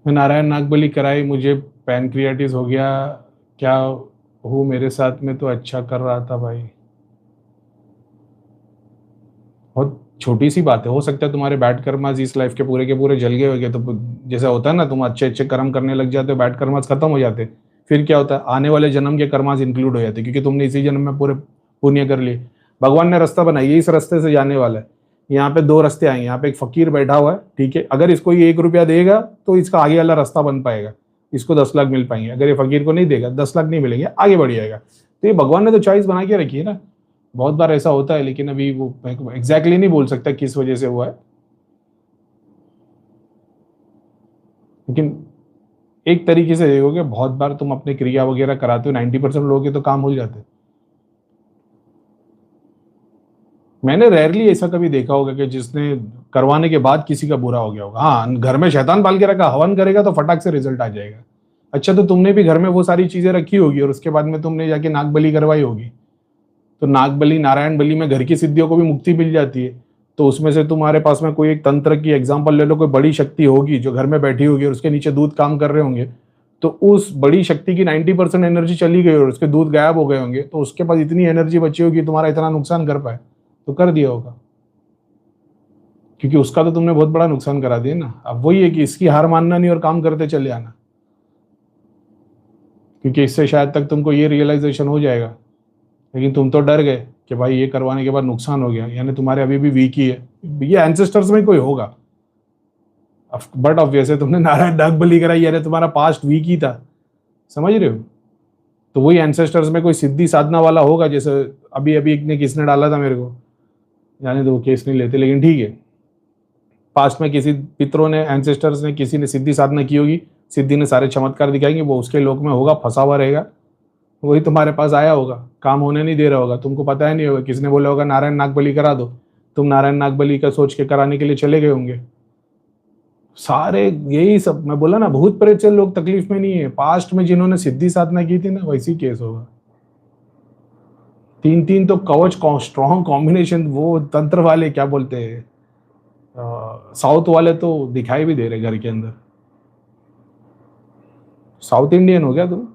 मैं नारायण नागबली कराई, मुझे पैनक्रियाटिस हो गया, क्या हूँ मेरे साथ में तो अच्छा कर रहा था भाई। बहुत छोटी सी बात है, हो सकता है तुम्हारे बैड कर्मास इस लाइफ के पूरे जल गए होंगे, तो जैसा होता है ना, तुम अच्छे अच्छे कर्म करने लग जाते हो, बैड कर्मास खत्म हो जाते, फिर क्या होता है, आने वाले जन्म के कर्मास इंक्लूड हो जाते क्योंकि तुमने इसी जन्म में पूरे पुण्य कर लिए। भगवान ने रास्ता बनाई है, इस रास्ते से जाने वाला है। यहाँ पे दो रास्ते आएंगे, यहाँ पे एक फकीर बैठा हुआ है, ठीक है, अगर इसको ये 1 रुपया देगा तो इसका आगे वाला रास्ता बन पाएगा, इसको 10 लाख मिल पाएंगे। अगर ये फकीर को नहीं देगा, 10 लाख नहीं मिलेंगे, आगे बढ़ जाएगा। तो ये भगवान ने तो चॉइस बना के रखी है ना। बहुत बार ऐसा होता है, लेकिन अभी वो एग्जैक्टली नहीं बोल सकता किस वजह से हुआ है, लेकिन एक तरीके से देखोगे, बहुत बार तुम अपने क्रिया वगैरह कराते हो, 90% लोगों के तो काम हो जाते हैं। मैंने रेयरली ऐसा कभी देखा होगा कि जिसने करवाने के बाद किसी का बुरा हो गया होगा। हाँ, घर में शैतान पाल के रखा, हवन करेगा तो फटाक से रिजल्ट आ जाएगा। अच्छा, तो तुमने भी घर में वो सारी चीजें रखी होगी और उसके बाद में तुमने जाके नाग बलि करवाई होगी, तो नाग बलि नारायण बलि में घर की सिद्धियों को भी मुक्ति मिल जाती है। तो उसमें से तुम्हारे पास में कोई एक तंत्र की एग्जांपल ले लो, कोई बड़ी शक्ति होगी जो घर में बैठी होगी और उसके नीचे दूध काम कर रहे होंगे, तो उस बड़ी शक्ति की 90% एनर्जी चली गई और उसके दूध गायब हो गए होंगे, तो उसके पास इतनी एनर्जी बची होगी तुम्हारा इतना नुकसान कर पाए, तो कर दिया होगा। क्योंकि उसका तो तुमने बहुत बड़ा नुकसान करा दिया ना। अब वही है कि इसकी हार मानना नहीं और काम करते चले आना, क्योंकि इससे शायद तक तुमको ये रियलाइजेशन हो जाएगा। लेकिन तुम तो डर गए कि भाई ये करवाने के बाद नुकसान हो गया, यानी तुम्हारे अभी भी वीक ही है, ये एंसेस्टर्स में कोई होगा। बट ऑब्वियस है, तुमने नारायण नाग बलि कराई यानी तुम्हारा पास्ट वीक ही था, समझ रहे हो। तो वही एंसेस्टर्स में कोई सिद्धि साधना वाला होगा, जैसे अभी अभी एक ने किसने डाला था मेरे को, जाने दो, केस नहीं लेते, लेकिन ठीक है, पास्ट में किसी पितरों ने, एंसेस्टर्स ने, किसी ने सिद्धि साधना की होगी, सिद्धि ने सारे चमत्कार दिखाएंगे, वो उसके लोक में होगा, फंसा हुआ रहेगा, वही तुम्हारे पास आया होगा, काम होने नहीं दे रहा होगा, तुमको पता ही नहीं होगा, किसने बोला होगा नारायण नाग बलि करा दो, तुम नारायण नाग बलि का सोच के कराने के लिए चले गए होंगे। सारे यही सब मैं बोला ना, भूत प्रेत से लोग तकलीफ में नहीं है, पास्ट में जिन्होंने सिद्धि साधना की थी ना, वैसी केस होगा। 3 3 तो कवच स्ट्रॉन्ग कॉम्बिनेशन, वो तंत्र वाले क्या बोलते हैं, साउथ वाले तो दिखाई भी दे रहे घर के अंदर। साउथ इंडियन हो गया तुम।